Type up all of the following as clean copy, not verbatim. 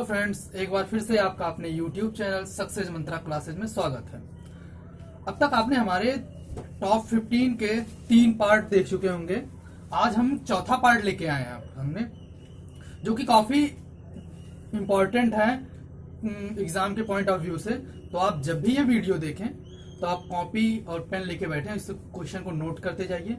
Friends, एक बार फिर से आपका अपने YouTube चैनल सक्सेस मंत्रा क्लासेज में स्वागत है। अब तक आपने हमारे टॉप 15 के 3 पार्ट देख चुके होंगे। आज हम चौथा पार्ट लेके आए हैं हमने, जो कि काफी इम्पोर्टेंट है एग्जाम के पॉइंट ऑफ व्यू से। तो आप जब भी ये वीडियो देखें तो आप कॉपी और पेन लेके बैठे, इस क्वेश्चन को नोट करते जाइए।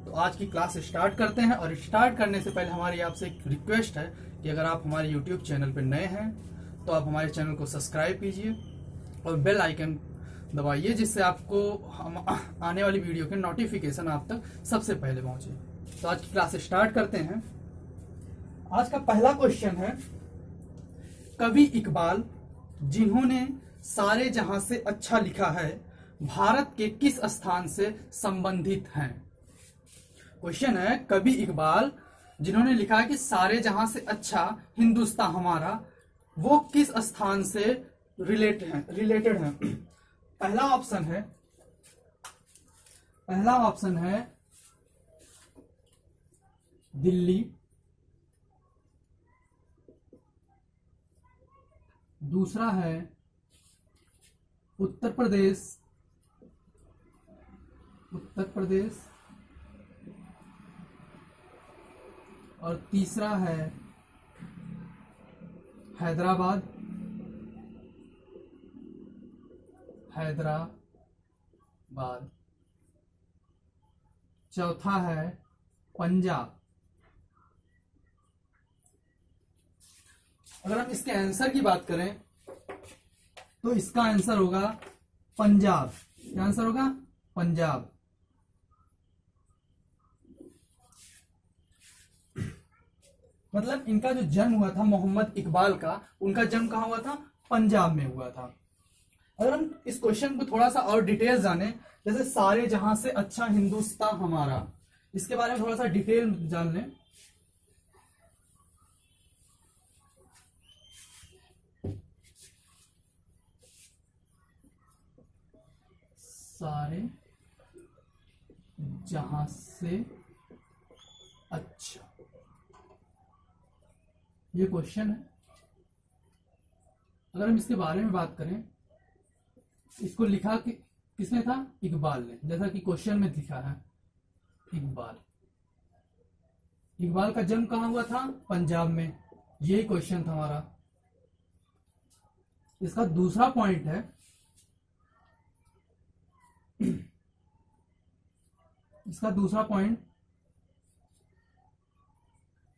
तो आज की क्लास स्टार्ट करते हैं, और स्टार्ट करने से पहले हमारी आपसे एक रिक्वेस्ट है कि अगर आप हमारे YouTube चैनल पर नए हैं तो आप हमारे चैनल को सब्सक्राइब कीजिए और बेल आइकन दबाइए, जिससे आपको हम आने वाली वीडियो के नोटिफिकेशन आप तक सबसे पहले पहुंचे। तो आज की क्लास स्टार्ट करते हैं। आज का पहला क्वेश्चन है, कवि इकबाल जिन्होंने सारे जहां से अच्छा लिखा है भारत के किस स्थान से संबंधित हैं। क्वेश्चन है, कवि इकबाल जिन्होंने लिखा है कि सारे जहां से अच्छा हिंदुस्तान हमारा, वो किस स्थान से रिलेटेड है। पहला ऑप्शन है दिल्ली, दूसरा है उत्तर प्रदेश, और तीसरा है हैदराबाद। चौथा है पंजाब। अगर हम इसके आंसर की बात करें तो इसका आंसर होगा पंजाब। क्या आंसर होगा? पंजाब। मतलब इनका जो जन्म हुआ था मोहम्मद इकबाल का, उनका जन्म कहां हुआ था? पंजाब में हुआ था। अगर हम इस क्वेश्चन को थोड़ा सा और डिटेल जाने, जैसे सारे जहां से अच्छा हिंदुस्तान हमारा, इसके बारे में थोड़ा सा डिटेल जान लें। सारे जहां से अच्छा, ये क्वेश्चन है। अगर हम इसके बारे में बात करें, इसको लिखा कि किसने था? इकबाल ने, जैसा कि क्वेश्चन में लिखा है इकबाल का जन्म कहां हुआ था? पंजाब में। यही क्वेश्चन था हमारा। इसका दूसरा पॉइंट है,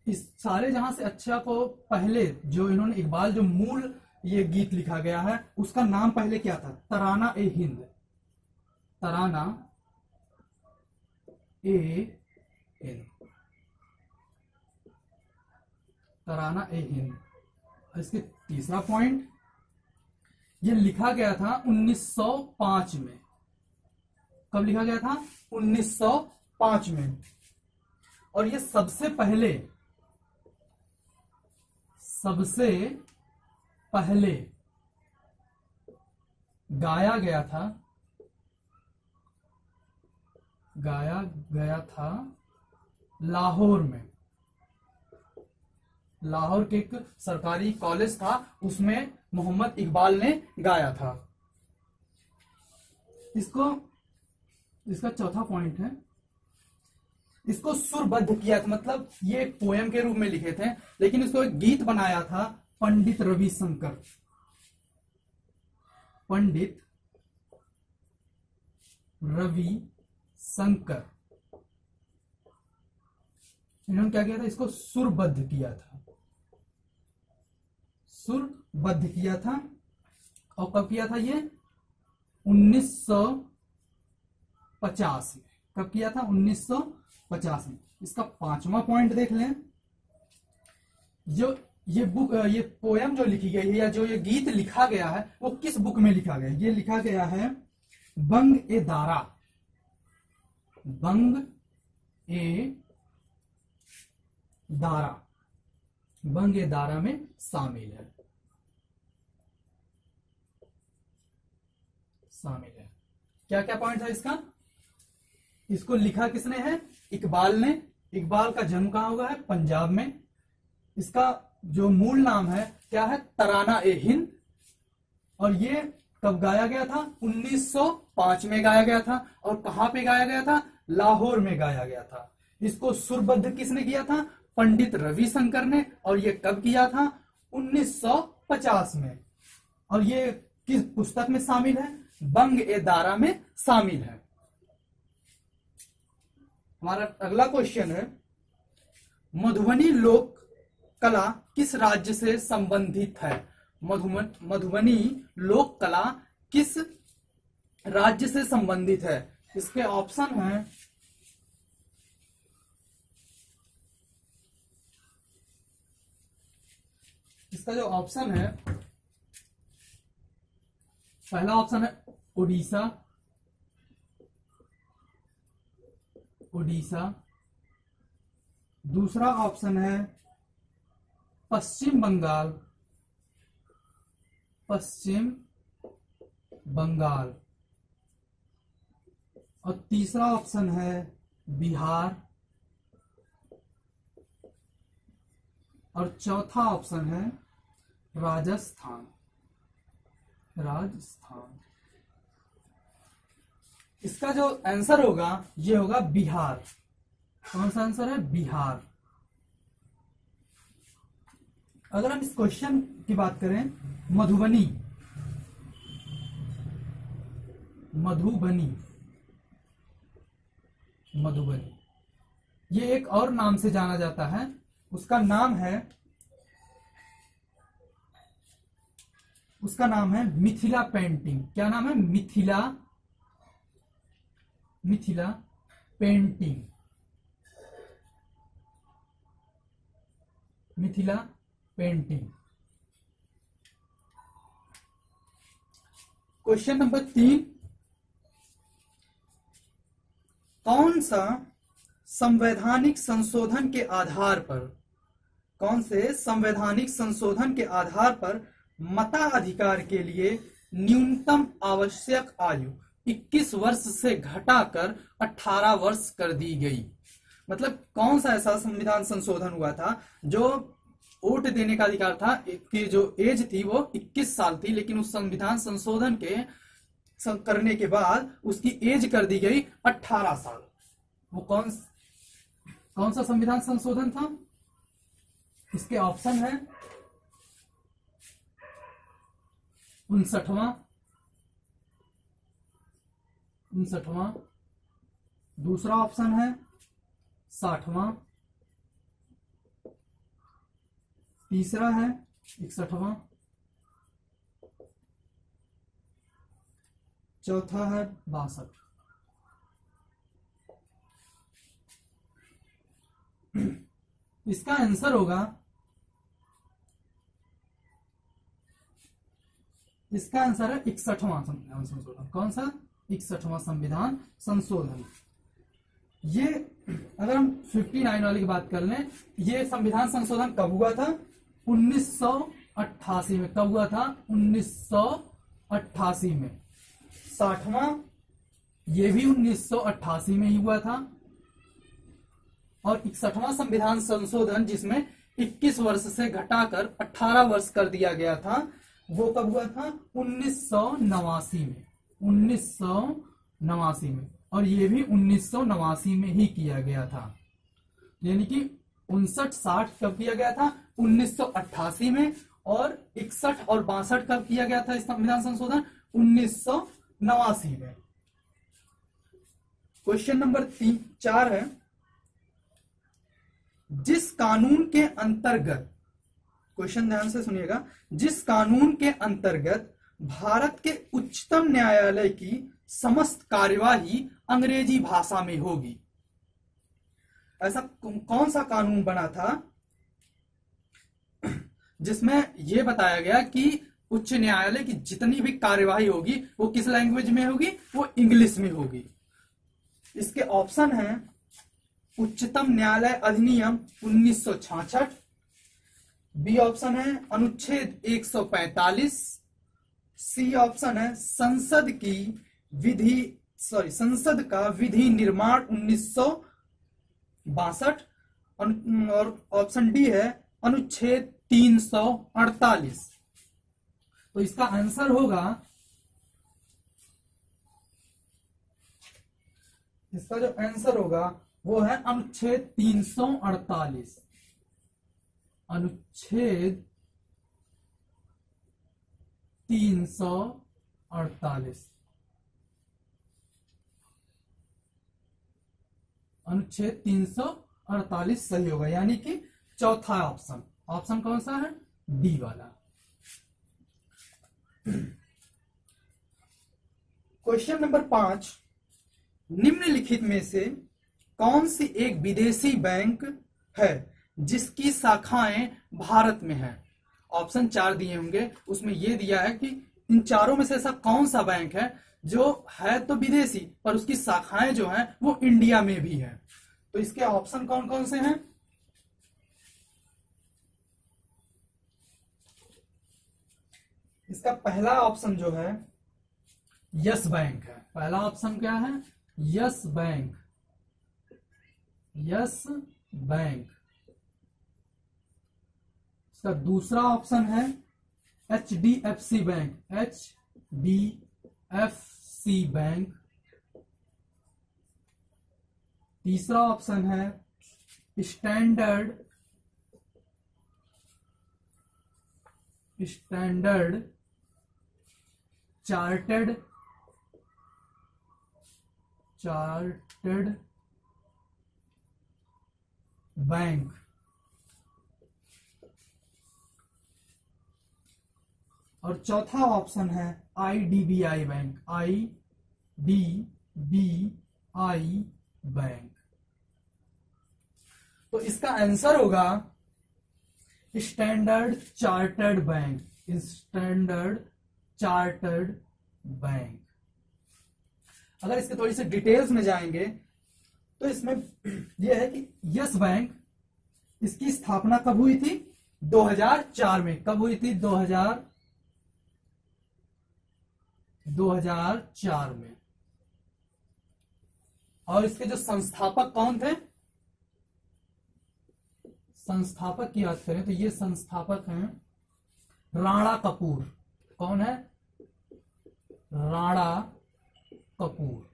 इस सारे जहां से अच्छा को पहले जो इन्होंने इकबाल जो मूल ये गीत लिखा गया है, उसका नाम पहले क्या था? तराना ए हिंद। इसके तीसरा पॉइंट, ये लिखा गया था 1905 में। कब लिखा गया था? 1905 में। और ये सबसे पहले गाया गया था लाहौर में। लाहौर के एक सरकारी कॉलेज था, उसमें मोहम्मद इकबाल ने गाया था। इसका चौथा पॉइंट है, इसको सुरबद्ध किया था, मतलब ये एक पोयम के रूप में लिखे थे, लेकिन इसको एक गीत बनाया था पंडित रविशंकर। इन्होंने क्या किया था? इसको सुरबद्ध किया था। और कब किया था ये? 1950 में। कब किया था? 1950 में। इसका पांचवा पॉइंट देख लें, जो ये पोयम जो लिखी गई है या जो ये गीत लिखा गया है, वो किस बुक में लिखा गया है? ये लिखा गया है बंग ए दारा में शामिल है। क्या क्या पॉइंट है इसका? इसको लिखा किसने है? इकबाल ने। इकबाल का जन्म कहां हुआ है? पंजाब में। इसका जो मूल नाम है क्या है, तराना ए हिंद। और ये कब गाया गया था, 1905 में गाया गया था। और कहां पे गाया गया था, लाहौर में गाया गया था। इसको सुरबद्ध किसने किया था, पंडित रविशंकर ने। और ये कब किया था, 1950 में। और ये किस पुस्तक में शामिल है, बंग ए दारा में शामिल है। हमारा अगला क्वेश्चन है, मधुबनी लोक कला किस राज्य से संबंधित है। मधुबनी लोक कला किस राज्य से संबंधित है। इसके ऑप्शन हैं, इसका जो ऑप्शन है, पहला ऑप्शन है उड़ीसा, दूसरा ऑप्शन है पश्चिम बंगाल, और तीसरा ऑप्शन है बिहार, और चौथा ऑप्शन है राजस्थान। इसका जो आंसर होगा ये होगा बिहार। कौन सा आंसर है, बिहार। अगर हम इस क्वेश्चन की बात करें, मधुबनी ये एक और नाम से जाना जाता है। उसका नाम है मिथिला पेंटिंग। क्या नाम है, मिथिला पेंटिंग। क्वेश्चन नंबर 3, कौन सा संवैधानिक संशोधन के आधार पर मताधिकार के लिए न्यूनतम आवश्यक आयु 21 वर्ष से घटाकर 18 वर्ष कर दी गई। मतलब कौन सा ऐसा संविधान संशोधन हुआ था जो वोट देने का अधिकार था कि जो एज थी वो 21 साल थी, लेकिन उस संविधान संशोधन के करने के बाद उसकी एज कर दी गई 18 साल। वो कौन सा संविधान संशोधन था। इसके ऑप्शन है 59वां, दूसरा ऑप्शन है 60वां, तीसरा है 61वां, चौथा है 62। इसका आंसर होगा, इसका आंसर है 61वां संविधान संशोधन। कौन सा, 61वां संविधान संशोधन। ये अगर हम 59 वाली की बात कर लें, ये संविधान संशोधन कब हुआ था, 1988 में। कब हुआ था, 1988 में। 60वां ये भी 1988 में ही हुआ था। और 61वां संविधान संशोधन जिसमें 21 वर्ष से घटाकर 18 वर्ष कर दिया गया था, वो कब हुआ था, 1989 में। 1989 में। और ये भी 1989 में ही किया गया था। यानी कि 59-60 कब किया गया था, 1988 में। और 61 और 62 कब किया गया था इस संविधान संशोधन, 1989 में। क्वेश्चन नंबर 4 है, जिस कानून के अंतर्गत, क्वेश्चन ध्यान से सुनिएगा, जिस कानून के अंतर्गत भारत के उच्चतम न्यायालय की समस्त कार्यवाही अंग्रेजी भाषा में होगी, ऐसा कौन सा कानून बना था जिसमें यह बताया गया कि उच्च न्यायालय की जितनी भी कार्यवाही होगी वो किस लैंग्वेज में होगी, वो इंग्लिश में होगी। इसके ऑप्शन हैं, उच्चतम न्यायालय अधिनियम 1966, बी ऑप्शन है अनुच्छेद 145, सी ऑप्शन है संसद का विधि निर्माण 1962, और ऑप्शन डी है अनुच्छेद 348। तो इसका आंसर होगा, इसका जो आंसर होगा वो है अनुच्छेद 348। अनुच्छेद 348, अनुच्छेद 348 सही होगा, यानी कि चौथा ऑप्शन। ऑप्शन कौन सा है? डी वाला। क्वेश्चन नंबर 5, निम्नलिखित में से कौन सी एक विदेशी बैंक है जिसकी शाखाएं भारत में हैं? ऑप्शन 4 दिए होंगे, उसमें यह दिया है कि इन चारों में से ऐसा कौन सा बैंक है जो है तो विदेशी पर उसकी शाखाएं जो हैं वो इंडिया में भी है। तो इसके ऑप्शन कौन कौन से हैं? इसका पहला ऑप्शन जो है यस बैंक है। पहला ऑप्शन क्या है? Yes bank. Yes bank. इसका दूसरा ऑप्शन है HDFC बैंक। HDFC bank. तीसरा ऑप्शन है स्टैंडर्ड चार्टर्ड बैंक। और चौथा ऑप्शन है IDBI बैंक। IDBI bank. तो इसका आंसर होगा standard chartered bank. Standard chartered bank. अगर इसके थोड़ी सी डिटेल्स में जाएंगे तो इसमें यह है कि यस बैंक, इसकी स्थापना कब हुई थी? 2004 में। कब हुई थी? 2004 में। और इसके जो संस्थापक कौन थे? संस्थापक की बात करें तो ये संस्थापक हैं राणा कपूर। कौन है? राणा कपूर।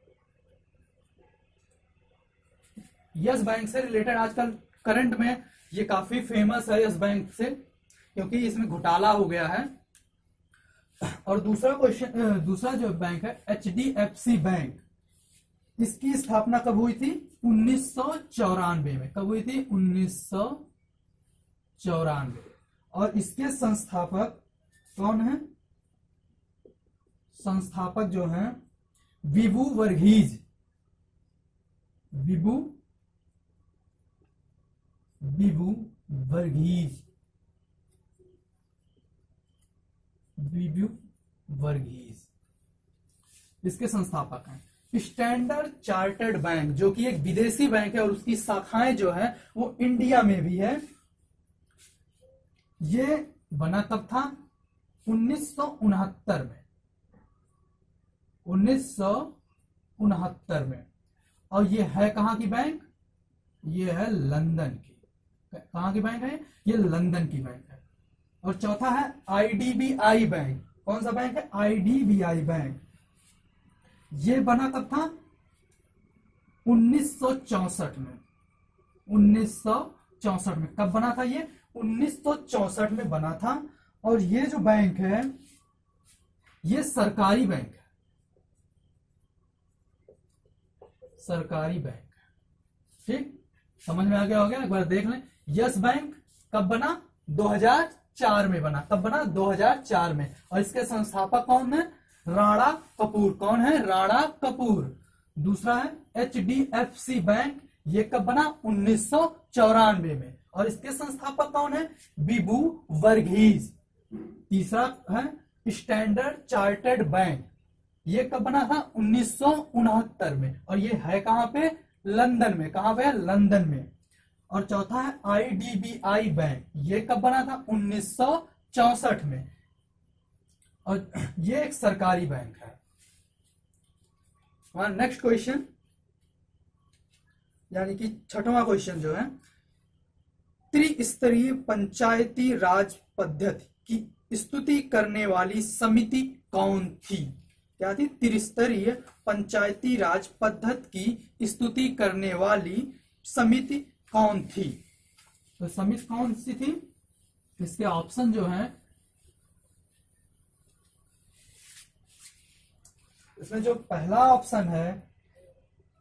यस बैंक से रिलेटेड आजकल करंट में ये काफी फेमस है, यस बैंक से, क्योंकि इसमें घोटाला हो गया है। और दूसरा जो बैंक है HDFC बैंक, इसकी स्थापना कब हुई थी? 1994 में। कब हुई थी? 1994। और इसके संस्थापक कौन है? संस्थापक जो हैं विभू वर्गीज। विभू वर्गीज इसके संस्थापक हैं। स्टैंडर्ड चार्टर्ड बैंक जो कि एक विदेशी बैंक है और उसकी शाखाएं जो है वो इंडिया में भी है। ये बना कब था? 1969 में। 1969 में। और ये है कहां की बैंक? ये है लंदन की। कहां की बैंक है? ये लंदन की बैंक है। और चौथा है IDBI बैंक। कौन सा बैंक है? IDBI bank. ये बना कब था? 1964 में। 1964 में। कब बना था ये? 1964 में बना था। और ये जो बैंक है ये सरकारी बैंक है। सरकारी बैंक है। ठीक, समझ में आ गया होगा? एक बार देख लें। यस बैंक कब बना? 2004 में बना। कब बना? 2004 में। और इसके संस्थापक कौन है? राणा कपूर। कौन है? राणा कपूर। दूसरा है HDFC बैंक। ये कब बना? 1994 में। और इसके संस्थापक कौन है? विभू वर्गीज। तीसरा है स्टैंडर्ड चार्टर्ड बैंक। ये कब बना था? 1969 में। और ये है कहां पे? लंदन में। कहां पे? लंदन में। और चौथा है IDBI बैंक। ये कब बना था? 1964 में। और ये एक सरकारी बैंक है। हमारा नेक्स्ट क्वेश्चन यानी कि छठवां क्वेश्चन जो है, त्रिस्तरीय पंचायती राज पद्धति की स्तुति करने वाली समिति कौन थी? क्या थी? त्रिस्तरीय पंचायती राज पद्धति की स्तुति करने वाली समिति कौन थी? तो समिति कौन सी थी? इसके ऑप्शन जो है, इसमें जो पहला ऑप्शन है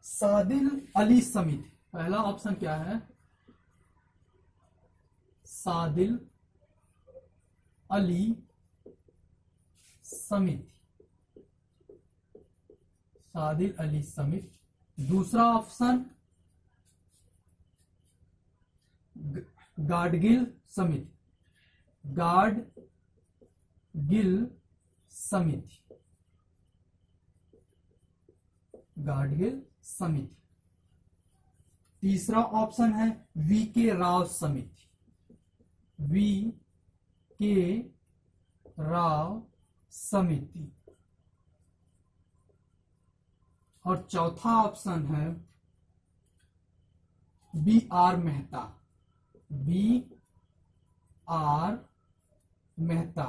सादिल अली समिति। पहला ऑप्शन क्या है? सादिल अली समिति, सादिल अली समिति। दूसरा ऑप्शन गाडगिल समिति, गाडगिल समिति, गाडगिल समिति। तीसरा ऑप्शन है वीके राव समिति, वीके राव समिति। और चौथा ऑप्शन है B R Mehta, B R Mehta,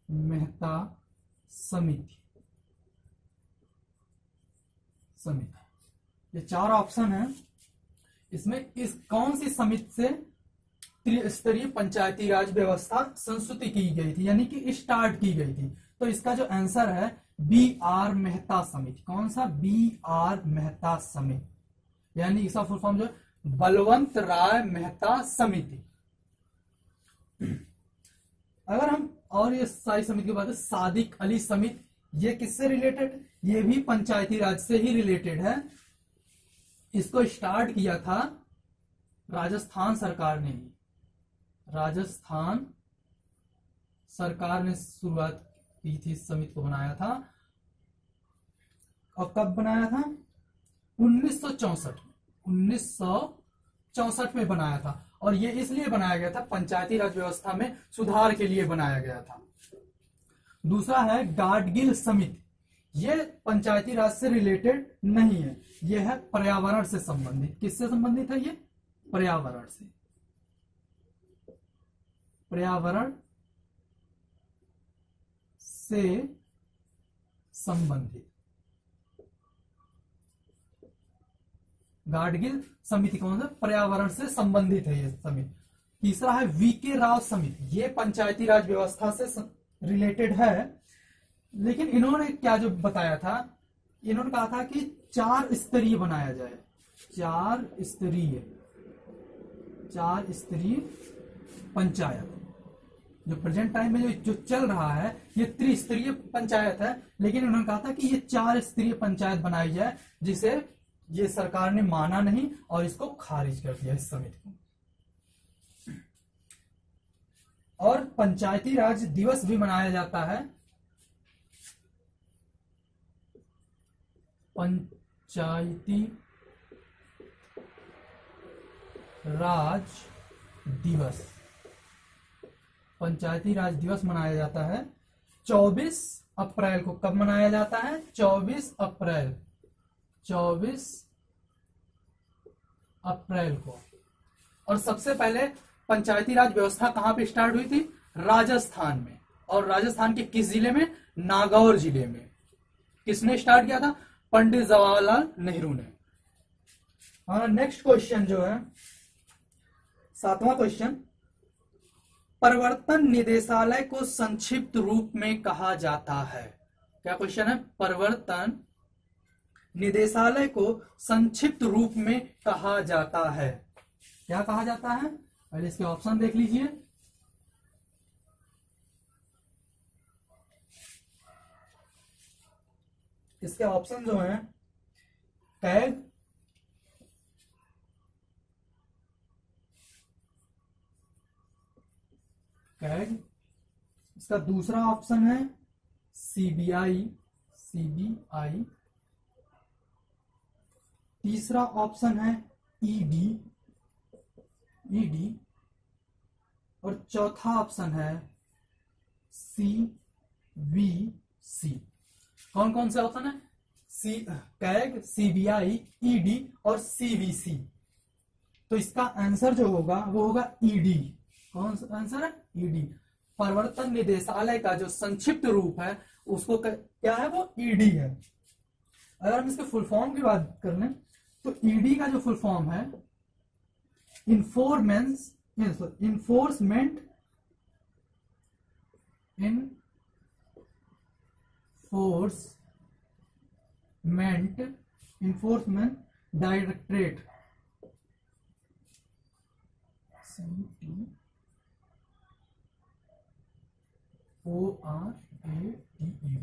Mehta समिति, समिति। ये चार ऑप्शन है। इसमें इस कौन सी समिति से त्रिस्तरीय पंचायती राज व्यवस्था संस्तुति की गई थी, यानी कि स्टार्ट की गई थी? तो इसका जो आंसर है बी आर मेहता समिति। कौन सा? बी आर मेहता समिति, यानी इसका फुल फॉर्म जो बलवंत राय मेहता समिति। अगर हम और ये सारी समिति की बात है, सादिक अली समिति, ये किससे रिलेटेड? ये भी पंचायती राज से ही रिलेटेड है। इसको स्टार्ट किया था राजस्थान सरकार ने ही, राजस्थान सरकार ने शुरुआत की थी, इस समिति को बनाया था। और कब बनाया था? 1964 में, 1964 में बनाया था। और ये इसलिए बनाया गया था, पंचायती राज व्यवस्था में सुधार के लिए बनाया गया था। दूसरा है गाडगिल समिति, ये पंचायती राज से रिलेटेड नहीं है, ये है पर्यावरण से संबंधित। किससे संबंधित है ये? पर्यावरण से, पर्यावरण से संबंधित। गाडगिल समिति कौन सा? पर्यावरण से संबंधित है ये समिति। तीसरा है वीके राव समिति, ये पंचायती राज व्यवस्था से रिलेटेड है। लेकिन इन्होंने क्या जो बताया था, इन्होंने कहा था कि 4 स्तरीय बनाया जाए, 4 स्तरीय पंचायत। जो प्रेजेंट टाइम में जो चल रहा है ये त्रिस्तरीय पंचायत है, लेकिन उन्होंने कहा था कि ये 4 स्तरीय पंचायत बनाई जाए, जिसे ये सरकार ने माना नहीं और इसको खारिज कर दिया, इस समिति को। और पंचायती राज दिवस भी मनाया जाता है, पंचायती राज दिवस, पंचायती राज दिवस मनाया जाता है 24 अप्रैल को। कब मनाया जाता है? 24 अप्रैल, 24 अप्रैल को। और सबसे पहले पंचायती राज व्यवस्था कहां पे स्टार्ट हुई थी? राजस्थान में। और राजस्थान के किस जिले में? नागौर जिले में। किसने स्टार्ट किया था? पंडित जवाहरलाल नेहरू ने। हमारा नेक्स्ट क्वेश्चन जो है 7वां क्वेश्चन, परिवर्तन निदेशालय को संक्षिप्त रूप में कहा जाता है। क्या क्वेश्चन है? परिवर्तन निदेशालय को संक्षिप्त रूप में कहा जाता है। क्या कहा जाता है? पहले इसके ऑप्शन देख लीजिए। इसके ऑप्शन जो हैं कैग, कैग, इसका दूसरा ऑप्शन है सीबीआई, सीबीआई, तीसरा ऑप्शन है ईडी, ईडी, और चौथा ऑप्शन है सीवीसी। कौन कौन से ऑप्शन है? कैग, सीबीआई, ईडी और सीवीसी। तो इसका आंसर जो होगा वो होगा ईडी। कौन सा आंसर है? ईडी। प्रवर्तन निदेशालय का जो संक्षिप्त रूप है उसको क्या है? वो ईडी है। अगर हम इसके फुल फॉर्म की बात कर लें तो ईडी का जो फुल फॉर्म है इन्फोर्समेंट डायरेक्टरेट,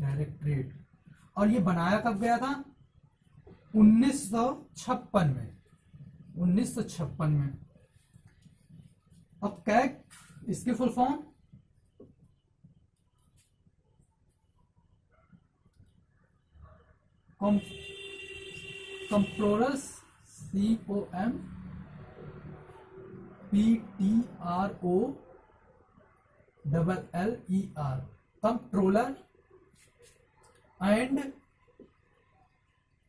डायरेक्टरेट। और ये बनाया कब गया था? 1956 में। 1956 में। अब कैग इसकी full form comptrollers, COMPTROLLER, comptroller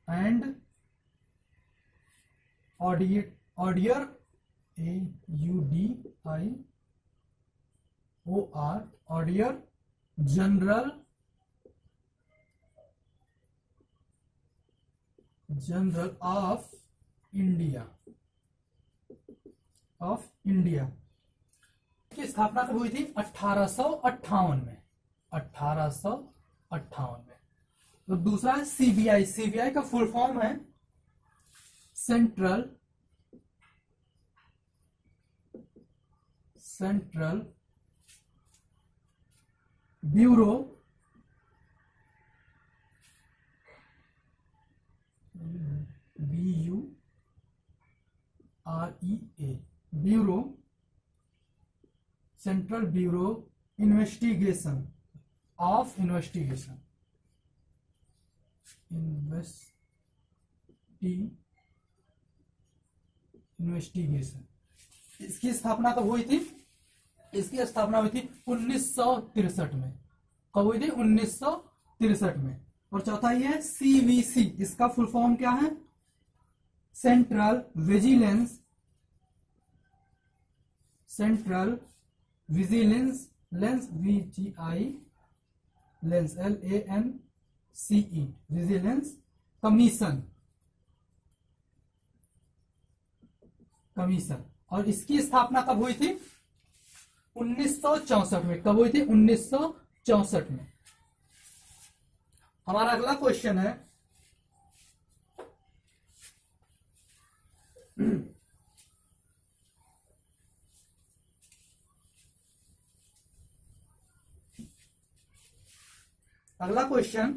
and auditor, AUDIOR, auditor general of India की स्थापना कब हुई थी? 1858 में। 1858 में। तो दूसरा है सीबीआई। सीबीआई का फुल फॉर्म है central bureau bureau, central bureau investigation. इसकी स्थापना कब हुई थी? इसकी स्थापना हुई थी 1963 में। कब हुई थी? 1963 में। और चौथा ये है सीवीसी। इसका फुल फॉर्म क्या है? Central vigilance LANCE vigilance commission. और इसकी स्थापना कब हुई थी? 1964 में। कब हुई थी? 1964 में। हमारा अगला क्वेश्चन है अगला क्वेश्चन,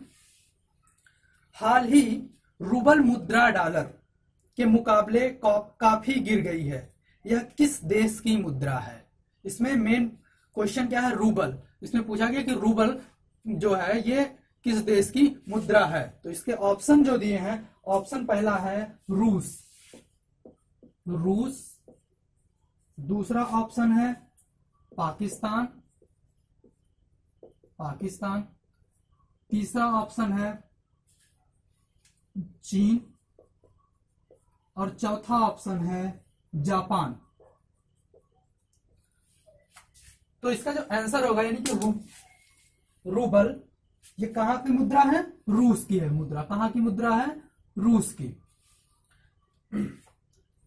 हाल ही रूबल मुद्रा डॉलर के मुकाबले काफी गिर गई है। यह किस देश की मुद्रा है? इसमें मेन क्वेश्चन क्या है? रूबल। इसमें पूछा गया कि रूबल जो है ये किस देश की मुद्रा है। तो इसके ऑप्शन जो दिए हैं, ऑप्शन पहला है रूस। दूसरा ऑप्शन है पाकिस्तान। तीसरा ऑप्शन है चीन और चौथा ऑप्शन है जापान। तो इसका जो आंसर होगा यानी कि रूबल, ये कहां की मुद्रा है? रूस की है मुद्रा। कहां की मुद्रा है? रूस की।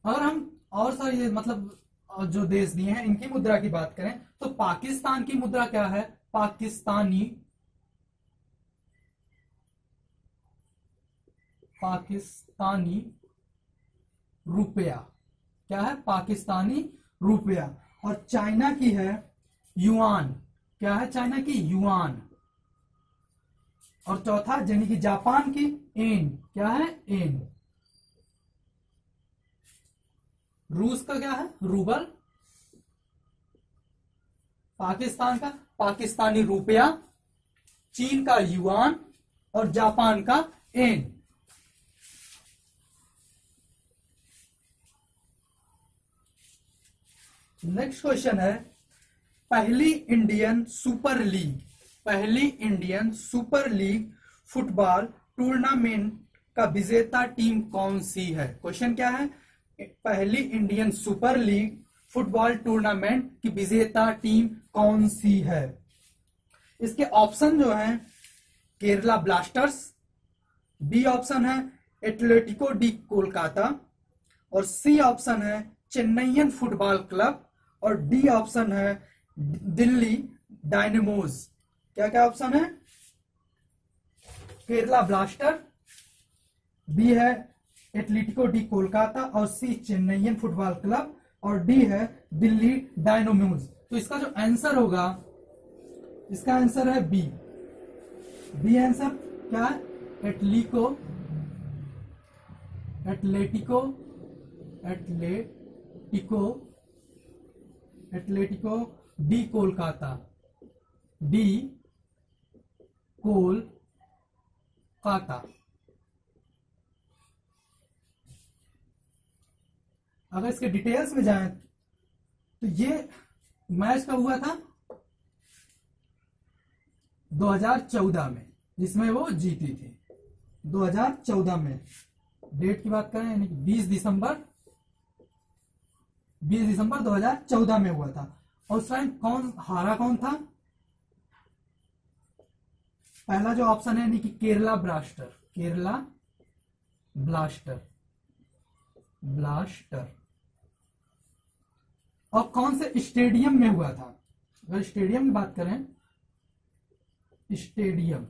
अगर हम और सारे ये मतलब जो देश दिए हैं इनकी मुद्रा की बात करें तो पाकिस्तान की मुद्रा क्या है? पाकिस्तानी रुपया। क्या है? पाकिस्तानी रुपया। और चाइना की है युआन। क्या है चाइना की? युआन। और चौथा यानी कि जापान की एन। क्या है? एन। रूस का क्या है? रूबल। पाकिस्तान का पाकिस्तानी रुपया। चीन का युआन और जापान का एन। नेक्स्ट क्वेश्चन है, पहली Indian super league football tournament का विजेता टीम कौन सी है? क्वेश्चन क्या है? पहली Indian super league football tournament की विजेता टीम कौन सी है? इसके ऑप्शन जो हैं केरला ब्लास्टर्स, बी ऑप्शन है एटलेटिको डी कोलकाता, और सी ऑप्शन है चेन्नईयन फुटबॉल क्लब, और डी ऑप्शन है दिल्ली डायनेमोज। क्या क्या ऑप्शन है? केरला ब्लास्टर, बी है एटलेटिको डी कोलकाता, और सी चेन्नईयन फुटबॉल क्लब, और डी है दिल्ली डायनेमोज। तो इसका जो आंसर होगा, इसका आंसर है बी। बी आंसर क्या है? Atletico D Kolkata, D Kolkata. अगर इसके डिटेल्स में जाएं तो ये मैच कब हुआ था? 2014 में, जिसमें वो जीती थी 2014 में। डेट की बात करें यानी कि 20 दिसंबर 2014 में हुआ था। और उस टाइम कौन हारा, कौन था? पहला जो ऑप्शन है यानी कि केरला ब्लास्टर। और कौन से स्टेडियम में हुआ था? अगर स्टेडियम की बात करें, स्टेडियम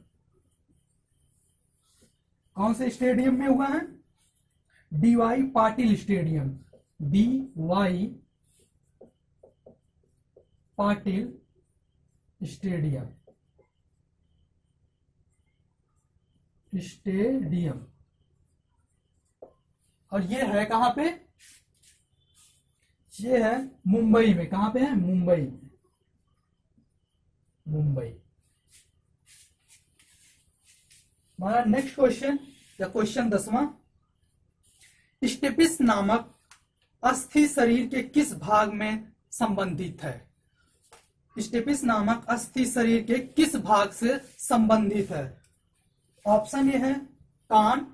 कौन से स्टेडियम में हुआ है? D Y Patil stadium, D Y Patil stadium. और ये है कहां पे? ये है मुंबई में। कहां पे है? मुंबई में। हमारा नेक्स्ट क्वेश्चन या क्वेश्चन 10वां, स्टेपिस नामक अस्थि शरीर के किस भाग में संबंधित है? स्टेपिस नामक अस्थि शरीर के किस भाग से संबंधित है? ऑप्शन ये है कान,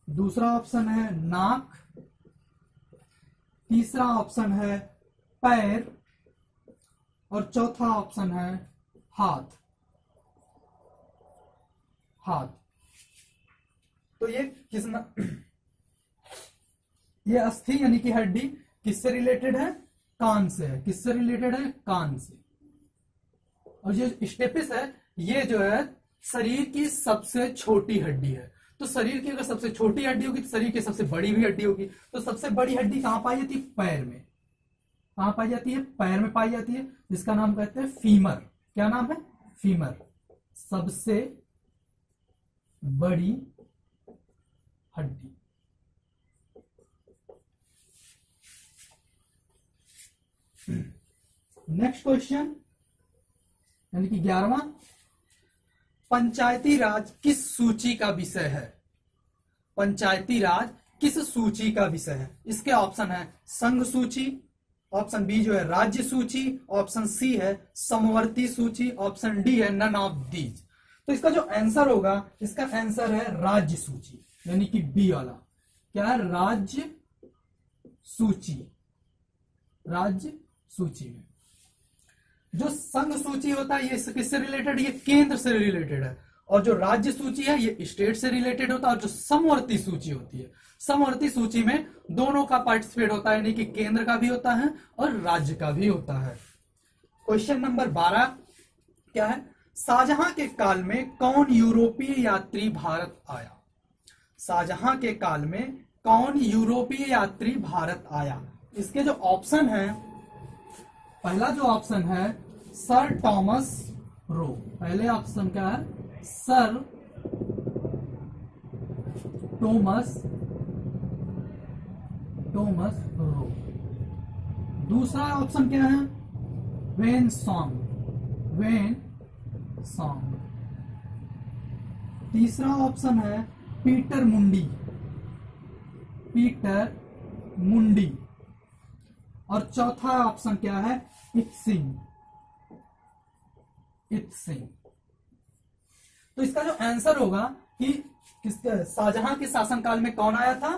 दूसरा ऑप्शन है नाक, तीसरा ऑप्शन है पैर, और चौथा ऑप्शन है हाथ। तो ये ये अस्थि यानी कि हड्डी किससे रिलेटेड है? कान से है। किससे रिलेटेड है? कान से। और जो स्टेपिस है ये जो है शरीर की सबसे छोटी हड्डी है। तो शरीर की अगर सबसे छोटी हड्डी होगी तो शरीर की सबसे बड़ी भी हड्डी होगी। तो सबसे बड़ी हड्डी कहां पाई जाती है? पैर में। कहां पाई जाती है? पैर में पाई जाती है, जिसका नाम कहते हैं फीमर। क्या नाम है? फीमर। सबसे बड़ी हड्डी। नेक्स्ट क्वेश्चन यानी कि 11वां, पंचायती राज किस सूची का विषय है? पंचायती राज किस सूची का विषय है? इसके ऑप्शन है संघ सूची, ऑप्शन बी जो है राज्य सूची, ऑप्शन सी है समवर्ती सूची, ऑप्शन डी है नन ऑफ दीज। तो इसका जो आंसर होगा, इसका आंसर है राज्य सूची, यानी कि बी वाला। क्या है? राज्य सूची में जो संघ सूची होता है ये किससे रिलेटेड? ये केंद्र से रिलेटेड है। और जो राज्य सूची है ये स्टेट से रिलेटेड होता है। और जो समवर्ती सूची होती है, समवर्ती सूची में दोनों का पार्टिसिपेट होता है, यानी कि केंद्र का भी होता है और राज्य का भी होता है। क्वेश्चन नंबर 12 क्या है? शाहजहां के काल में कौन यूरोपीय यात्री भारत आया? शाहजहां के काल में कौन यूरोपीय यात्री भारत आया? इसके जो ऑप्शन है, पहला जो ऑप्शन है सर टॉमस रो। पहले ऑप्शन क्या है? Sir Thomas Roe. दूसरा ऑप्शन क्या है? When song. तीसरा ऑप्शन है पीटर मुंडी। और चौथा ऑप्शन क्या है? इत्सिंग। तो इसका जो आंसर होगा कि शाहजहां के शासनकाल में कौन आया था?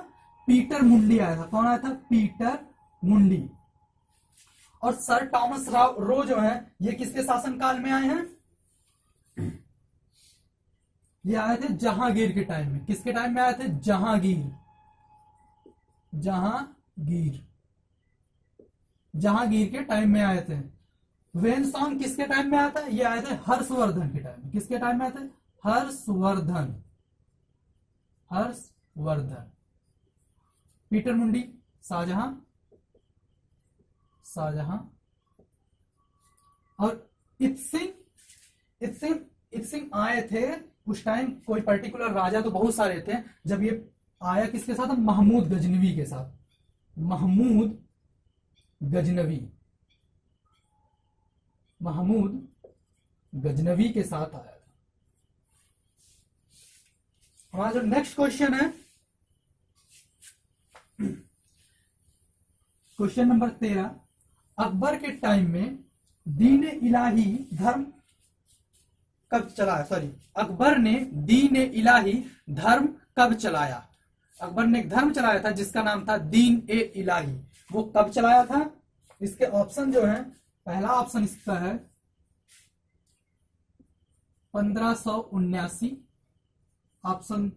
पीटर मुंडी आया था। कौन आया था? पीटर मुंडी। और सर टॉमस रो जो है ये किसके शासनकाल में आए हैं? ये आए थे जहांगीर के टाइम में। किसके टाइम में आए थे? जहांगीर। जहांगीर के टाइम में आए थे। वेनसॉन्ग किसके टाइम में आया था? ये आए थे हर्षवर्धन के टाइम में। किसके टाइम में आए थे? हर्षवर्धन। पीटर मुंडी शाहजहां और इत्सिंग आए थे उस टाइम। कोई पर्टिकुलर राजा तो बहुत सारे थे। जब ये आया किसके साथ? महमूद गजनवी के साथ। महमूद गजनवी के साथ आया था। हमारा जो नेक्स्ट क्वेश्चन है, क्वेश्चन नंबर 13, अकबर के टाइम में दीन इलाही धर्म कब चलाया? अकबर ने दीन इलाही धर्म कब चलाया? अकबर ने एक धर्म चलाया था जिसका नाम था दीन ए इलाही। वो कब चलाया था? इसके ऑप्शन जो है, पहला ऑप्शन इसका है 1579। ऑप्शन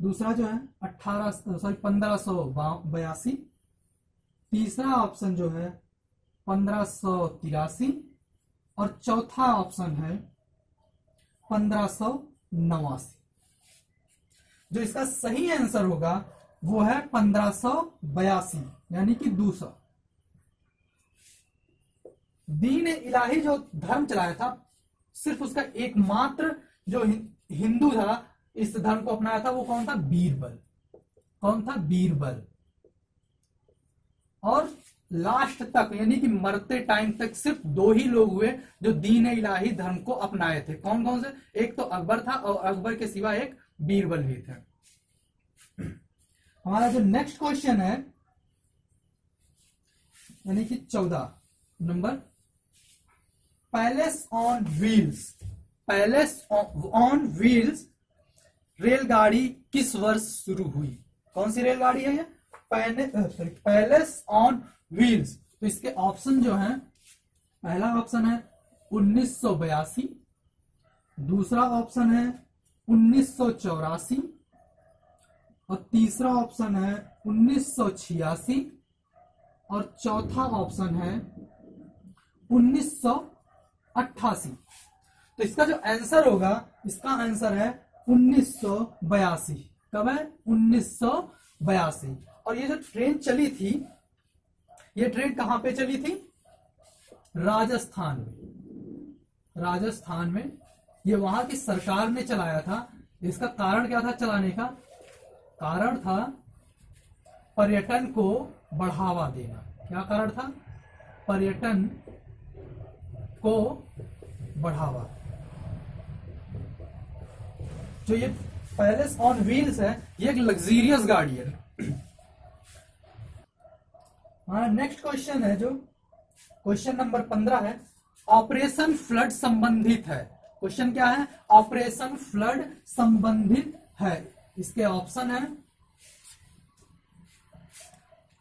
दूसरा जो है 1582। तीसरा ऑप्शन जो है 1583 और चौथा ऑप्शन है 1589। जो इसका सही आंसर होगा वो है 1582 यानी कि दूसरा। दीन इलाही जो धर्म चलाया था, सिर्फ उसका एकमात्र जो हिंदू था इस धर्म को अपनाया था वो कौन था? बीरबल। कौन था? बीरबल। और लास्ट तक यानी कि मरते टाइम तक सिर्फ 2 ही लोग हुए जो दीन इलाही धर्म को अपनाए थे। कौन कौन से? एक तो अकबर था और अकबर के सिवा एक बीरबल भी थे। हमारा जो नेक्स्ट क्वेश्चन है यानी कि 14 नंबर, पैलेस ऑन व्हील्स रेलगाड़ी किस वर्ष शुरू हुई? कौन सी रेलगाड़ी है ये? Palace on wheels. तो इसके ऑप्शन जो है, पहला ऑप्शन है 1982, दूसरा ऑप्शन है 1984 और तीसरा ऑप्शन है 1986 और चौथा ऑप्शन है 1988। तो इसका जो आंसर होगा, इसका आंसर है 1982। कब है? 1982। और ये जो ट्रेन चली थी, ये ट्रेन कहां पे चली थी? राजस्थान में। ये वहां की सरकार ने चलाया था। इसका कारण क्या था चलाने का? कारण था पर्यटन को बढ़ावा देना। क्या कारण था? पर्यटन को बढ़ावा। जो ये पैलेस ऑन व्हील्स है ये एक लग्जरियस गाड़ी है। हमारा नेक्स्ट क्वेश्चन है जो क्वेश्चन नंबर 15 है, ऑपरेशन फ्लड संबंधित है। क्वेश्चन क्या है? ऑपरेशन फ्लड संबंधित है। इसके ऑप्शन है,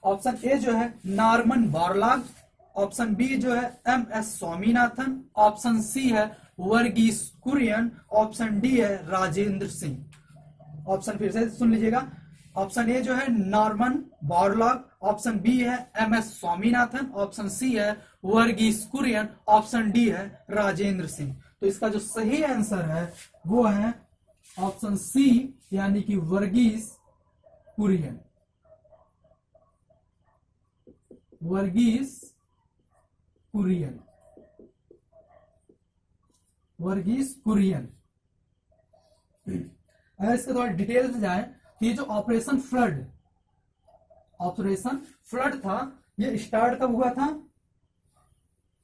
ऑप्शन ए जो है नॉर्मन बोरलॉग, ऑप्शन बी जो है MS स्वामीनाथन, ऑप्शन सी है वर्गीस कुरियन, ऑप्शन डी है राजेंद्र सिंह। ऑप्शन फिर से सुन लीजिएगा, ऑप्शन ए जो है नॉर्मन बोरलॉग, ऑप्शन बी है MS स्वामीनाथन, ऑप्शन सी है वर्गीस कुरियन, ऑप्शन डी है राजेंद्र सिंह। तो इसका जो सही आंसर है वो है ऑप्शन सी यानी कि वर्गीस कुरियन। वर्गीस कुरियन। अगर इसके थोड़ा डिटेल से जाए तो ये जो ऑपरेशन फ्लड था ये स्टार्ट कब हुआ था?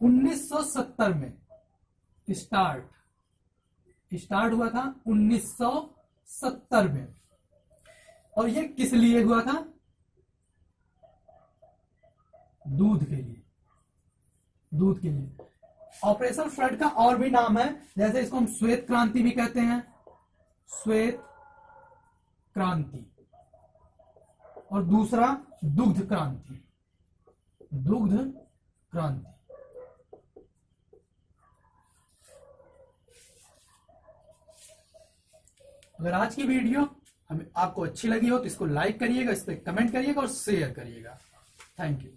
1970 में स्टार्ट हुआ था 1970 में। और ये किस लिए हुआ था? दूध के लिए। ऑपरेशन फ्लड का और भी नाम है, जैसे इसको हम श्वेत क्रांति भी कहते हैं। श्वेत क्रांति और दूसरा दुग्ध क्रांति। दुग्ध क्रांति। अगर आज की वीडियो हमें आपको अच्छी लगी हो तो इसको लाइक करिएगा, इस पर कमेंट करिएगा और शेयर करिएगा। Thank you.